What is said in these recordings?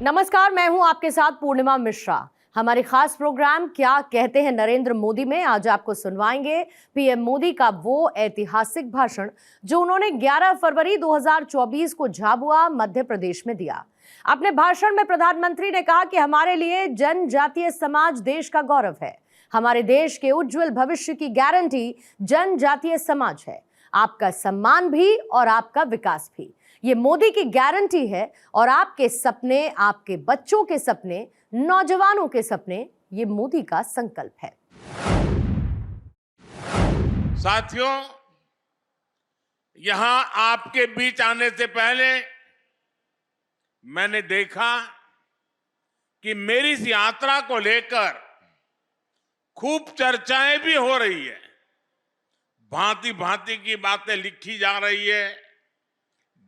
नमस्कार, मैं हूं आपके साथ पूर्णिमा मिश्रा। हमारे खास प्रोग्राम क्या कहते हैं नरेंद्र मोदी में आज आपको सुनवाएंगे पीएम मोदी का वो ऐतिहासिक भाषण जो उन्होंने 11 फरवरी 2024 को झाबुआ मध्य प्रदेश में दिया। अपने भाषण में प्रधानमंत्री ने कहा कि हमारे लिए जनजातीय समाज देश का गौरव है। हमारे देश के उज्जवल भविष्य की गारंटी जनजातीय समाज है। आपका सम्मान भी और आपका विकास भी, ये मोदी की गारंटी है। और आपके सपने, आपके बच्चों के सपने, नौजवानों के सपने, ये मोदी का संकल्प है। साथियों, यहां आपके बीच आने से पहले मैंने देखा कि मेरी इस यात्रा को लेकर खूब चर्चाएं भी हो रही है। भांति भांति की बातें लिखी जा रही है,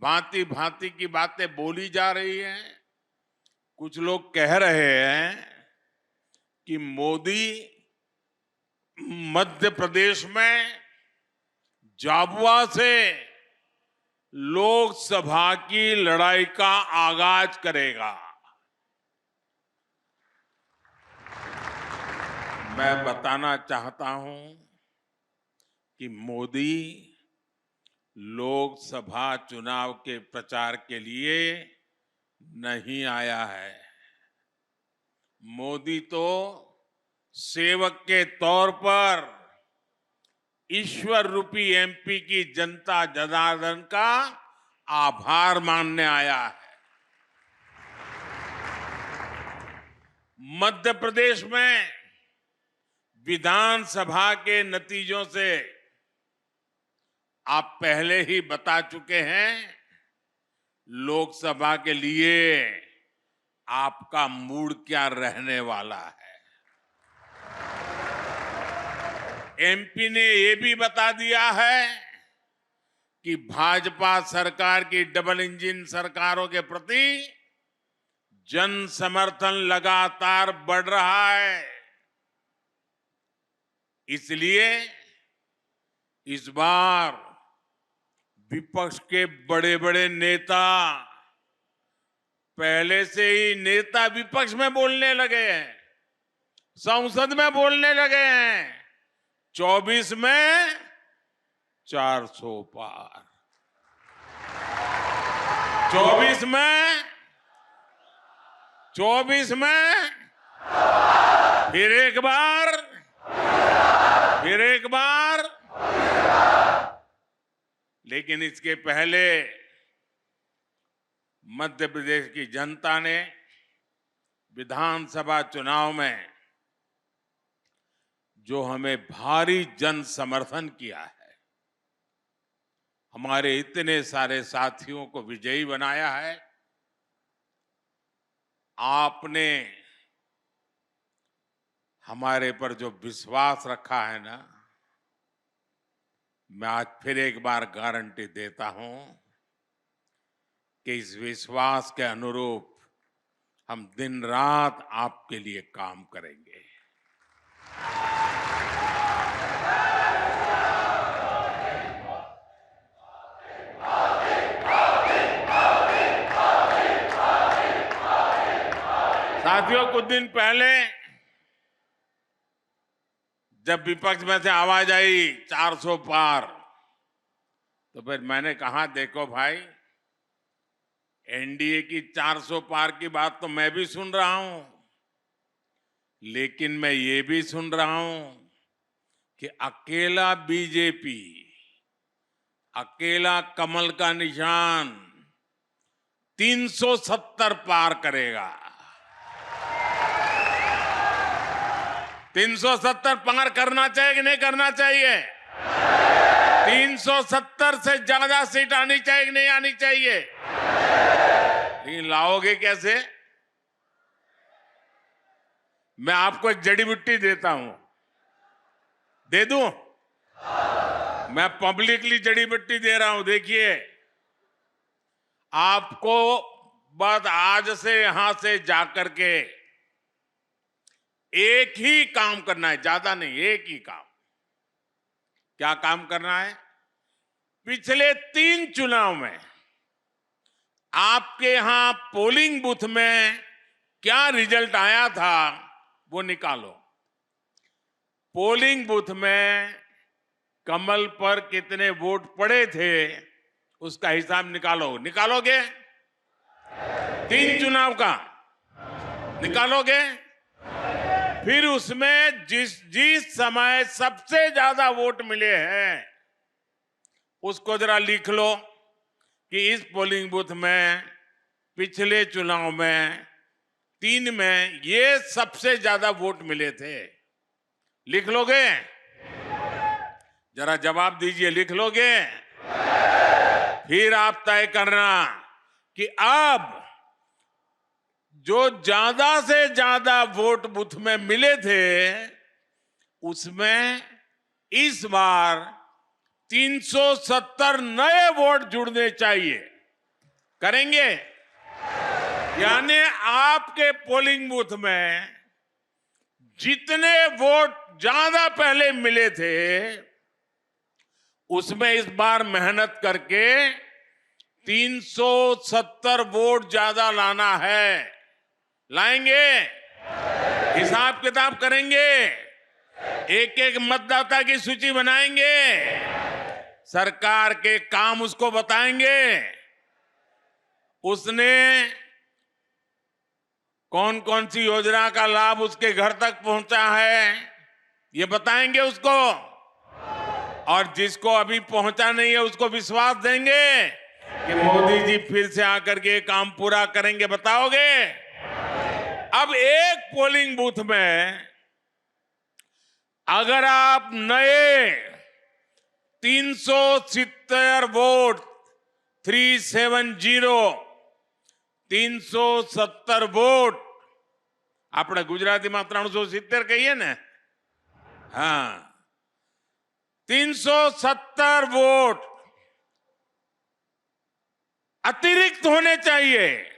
भांति भांति की बातें बोली जा रही हैं। कुछ लोग कह रहे हैं कि मोदी मध्य प्रदेश में झाबुआ से लोकसभा की लड़ाई का आगाज करेगा। मैं बताना चाहता हूं कि मोदी लोकसभा चुनाव के प्रचार के लिए नहीं आया है। मोदी तो सेवक के तौर पर ईश्वर रूपी एमपी की जनता जनार्दन का आभार मानने आया है। मध्य प्रदेश में विधानसभा के नतीजों से आप पहले ही बता चुके हैं, लोकसभा के लिए आपका मूड क्या रहने वाला है। एमपी ने ये भी बता दिया है कि भाजपा सरकार की डबल इंजन सरकारों के प्रति जन समर्थन लगातार बढ़ रहा है। इसलिए इस बार विपक्ष के बड़े बड़े नेता, पहले से ही नेता विपक्ष में बोलने लगे हैं, संसद में बोलने लगे हैं, 24 में 400 पार, 24 में फिर एक बार। लेकिन इसके पहले मध्य प्रदेश की जनता ने विधानसभा चुनाव में जो हमें भारी जन समर्थन किया है, हमारे इतने सारे साथियों को विजयी बनाया है। आपने हमारे पर जो विश्वास रखा है ना, मैं आज फिर एक बार गारंटी देता हूं कि इस विश्वास के अनुरूप हम दिन रात आपके लिए काम करेंगे। साथियों, कुछ दिन पहले जब विपक्ष में से आवाज आई 400 पार, तो फिर मैंने कहा, देखो भाई, एनडीए की 400 पार की बात तो मैं भी सुन रहा हूं, लेकिन मैं ये भी सुन रहा हूं कि अकेला बीजेपी, अकेला कमल का निशान 370 पार करेगा। 370 पार करना चाहिए कि नहीं करना चाहिए? 370 से ज्यादा सीट आनी चाहिए कि नहीं आनी चाहिए? लेकिन लाओगे कैसे? मैं आपको एक जड़ी बूटी देता हूं, दे दूं? मैं पब्लिकली जड़ी बूटी दे रहा हूं। देखिए, आपको बस आज से यहां से जाकर के एक ही काम करना है, ज्यादा नहीं, एक ही काम। क्या काम करना है? पिछले 3 चुनाव में आपके यहां पोलिंग बूथ में क्या रिजल्ट आया था वो निकालो। पोलिंग बूथ में कमल पर कितने वोट पड़े थे उसका हिसाब निकालो। निकालोगे? 3 चुनाव का निकालोगे? फिर उसमें जिस समय सबसे ज्यादा वोट मिले हैं उसको जरा लिख लो कि इस पोलिंग बूथ में पिछले चुनाव में 3 में ये सबसे ज्यादा वोट मिले थे। लिख लोगे? जरा जवाब दीजिए, लिख लोगे? फिर आप तय करना कि अब जो ज्यादा से ज्यादा वोट बूथ में मिले थे उसमें इस बार 370 नए वोट जुड़ने चाहिए। करेंगे? यानी आपके पोलिंग बूथ में जितने वोट ज्यादा पहले मिले थे उसमें इस बार मेहनत करके 370 वोट ज्यादा लाना है। लाएंगे? हिसाब किताब करेंगे? एक एक मतदाता की सूची बनाएंगे? सरकार के काम उसको बताएंगे? उसने कौन कौन सी योजना का लाभ उसके घर तक पहुंचा है ये बताएंगे उसको। और जिसको अभी पहुंचा नहीं है उसको विश्वास देंगे कि मोदी जी फिर से आकर के काम पूरा करेंगे। बताओगे? अब एक पोलिंग बूथ में अगर आप नए 370 वोट 370 वोट આપણે ગુજરાતીમાં 370 કહીએ ને, हाँ 370 वोट अतिरिक्त होने चाहिए।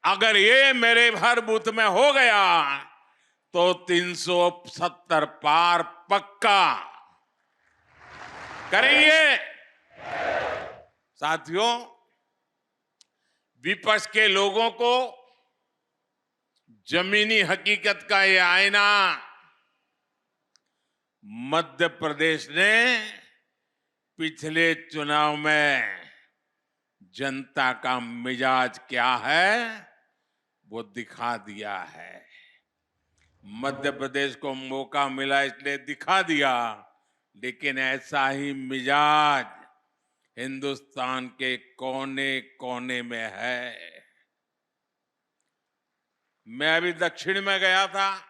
अगर ये मेरे हर बूथ में हो गया तो 370 पार पक्का करेंगे। साथियों, विपक्ष के लोगों को जमीनी हकीकत का ये आईना मध्य प्रदेश ने पिछले चुनाव में जनता का मिजाज क्या है वो दिखा दिया है। मध्य प्रदेश को मौका मिला इसलिए दिखा दिया, लेकिन ऐसा ही मिजाज हिंदुस्तान के कोने कोने में है। मैं अभी दक्षिण में गया था,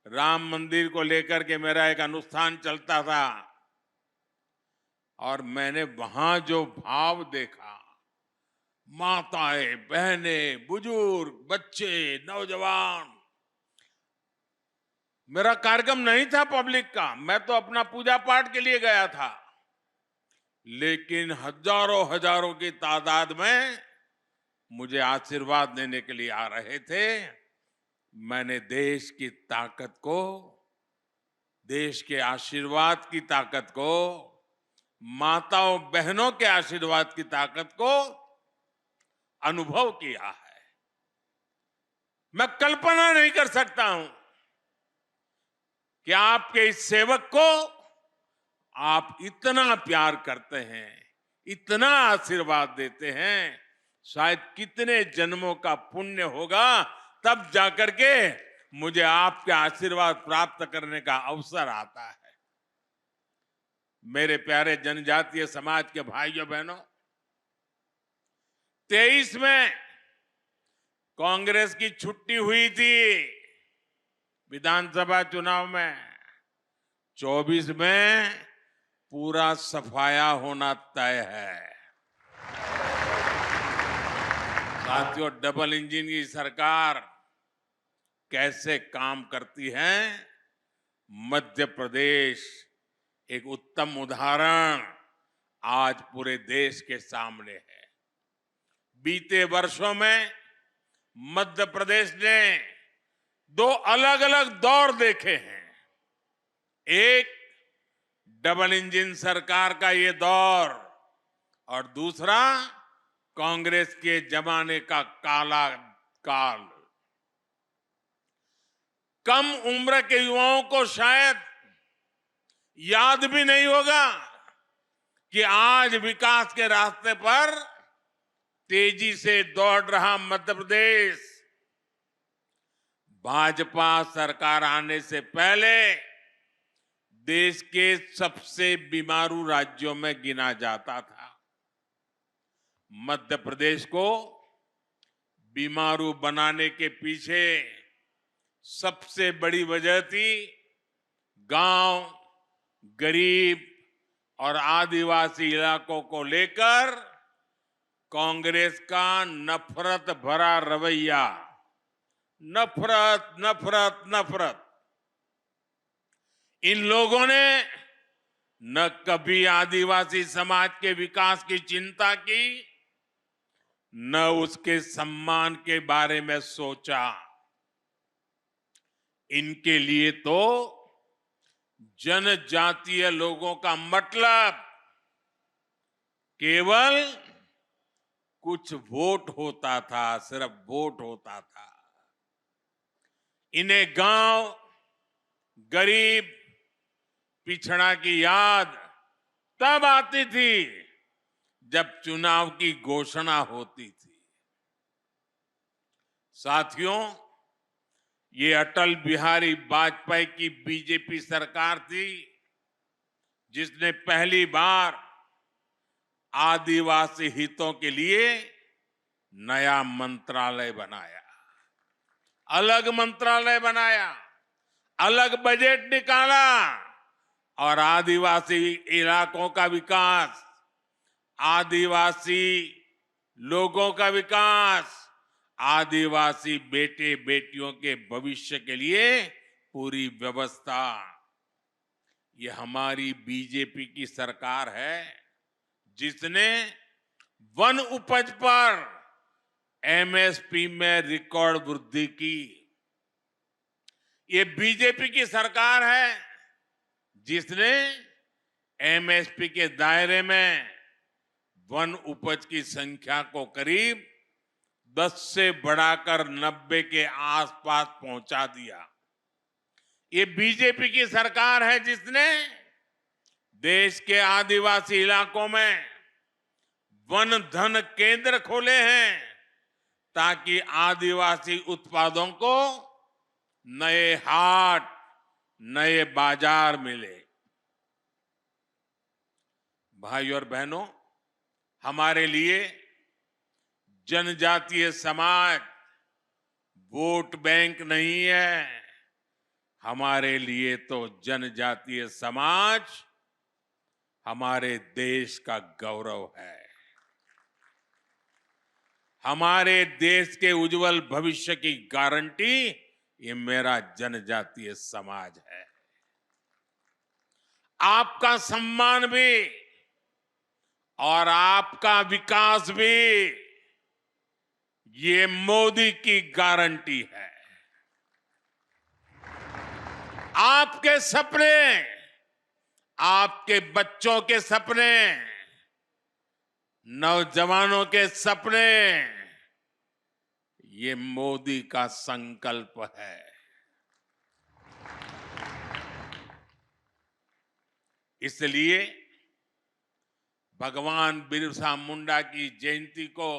राम मंदिर को लेकर के मेरा एक अनुष्ठान चलता था और मैंने वहां जो भाव देखा, माताएं, बहनें, बुजुर्ग, बच्चे, नौजवान। मेरा कार्यक्रम नहीं था पब्लिक का, मैं तो अपना पूजा पाठ के लिए गया था, लेकिन हजारों हजारों की तादाद में मुझे आशीर्वाद देने के लिए आ रहे थे। मैंने देश की ताकत को, देश के आशीर्वाद की ताकत को, माताओं बहनों के आशीर्वाद की ताकत को अनुभव किया है। मैं कल्पना नहीं कर सकता हूं कि आपके इस सेवक को आप इतना प्यार करते हैं, इतना आशीर्वाद देते हैं। शायद कितने जन्मों का पुण्य होगा तब जाकर के मुझे आपके आशीर्वाद प्राप्त करने का अवसर आता है। मेरे प्यारे जनजातीय समाज के भाइयों बहनों, 23 में कांग्रेस की छुट्टी हुई थी विधानसभा चुनाव में, 24 में पूरा सफाया होना तय है। साथियों, डबल इंजन की सरकार कैसे काम करती है, मध्य प्रदेश एक उत्तम उदाहरण आज पूरे देश के सामने है। बीते वर्षों में मध्य प्रदेश ने 2 अलग अलग दौर देखे हैं। एक डबल इंजन सरकार का ये दौर और दूसरा कांग्रेस के जमाने का काला काल। कम उम्र के युवाओं को शायद याद भी नहीं होगा कि आज विकास के रास्ते पर तेजी से दौड़ रहा मध्य प्रदेश भाजपा सरकार आने से पहले देश के सबसे बीमारू राज्यों में गिना जाता था। मध्य प्रदेश को बीमारू बनाने के पीछे सबसे बड़ी वजह थी गांव, गरीब और आदिवासी इलाकों को लेकर कांग्रेस का नफरत भरा रवैया। नफरत, नफरत, नफरत। इन लोगों ने न कभी आदिवासी समाज के विकास की चिंता की, न उसके सम्मान के बारे में सोचा। इनके लिए तो जनजातीय लोगों का मतलब केवल कुछ वोट होता था, सिर्फ वोट होता था। इन्हें गांव, गरीब, पिछड़ा की याद तब आती थी जब चुनाव की घोषणा होती थी। साथियों, ये अटल बिहारी वाजपेयी की बीजेपी सरकार थी जिसने पहली बार आदिवासी हितों के लिए नया मंत्रालय बनाया, अलग मंत्रालय बनाया, अलग बजट निकाला और आदिवासी इलाकों का विकास, आदिवासी लोगों का विकास, आदिवासी बेटे बेटियों के भविष्य के लिए पूरी व्यवस्था। ये हमारी बीजेपी की सरकार है जिसने वन उपज पर एमएसपी में रिकॉर्ड वृद्धि की। ये बीजेपी की सरकार है जिसने एमएसपी के दायरे में वन उपज की संख्या को करीब 10 से बढ़ाकर 90 के आसपास पहुंचा दिया। ये बीजेपी की सरकार है जिसने देश के आदिवासी इलाकों में वन धन केंद्र खोले हैं ताकि आदिवासी उत्पादों को नए हाट, नए बाजार मिले। भाइयों और बहनों, हमारे लिए जनजातीय समाज वोट बैंक नहीं है। हमारे लिए तो जनजातीय समाज हमारे देश का गौरव है। हमारे देश के उज्जवल भविष्य की गारंटी ये मेरा जनजातीय समाज है। आपका सम्मान भी और आपका विकास भी ये मोदी की गारंटी है। आपके सपने, आपके बच्चों के सपने, नौजवानों के सपने, ये मोदी का संकल्प है। इसलिए भगवान बिरसा मुंडा की जयंती को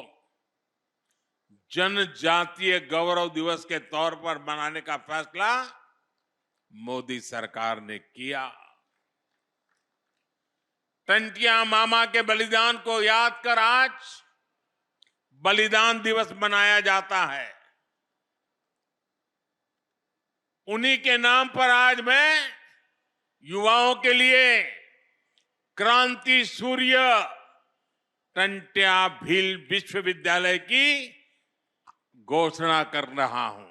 जनजातीय गौरव दिवस के तौर पर मनाने का फैसला मोदी सरकार ने किया। टंटिया मामा के बलिदान को याद कर आज बलिदान दिवस मनाया जाता है। उन्हीं के नाम पर आज मैं युवाओं के लिए क्रांति सूर्य टंट्या भील विश्वविद्यालय की घोषणा कर रहा हूं।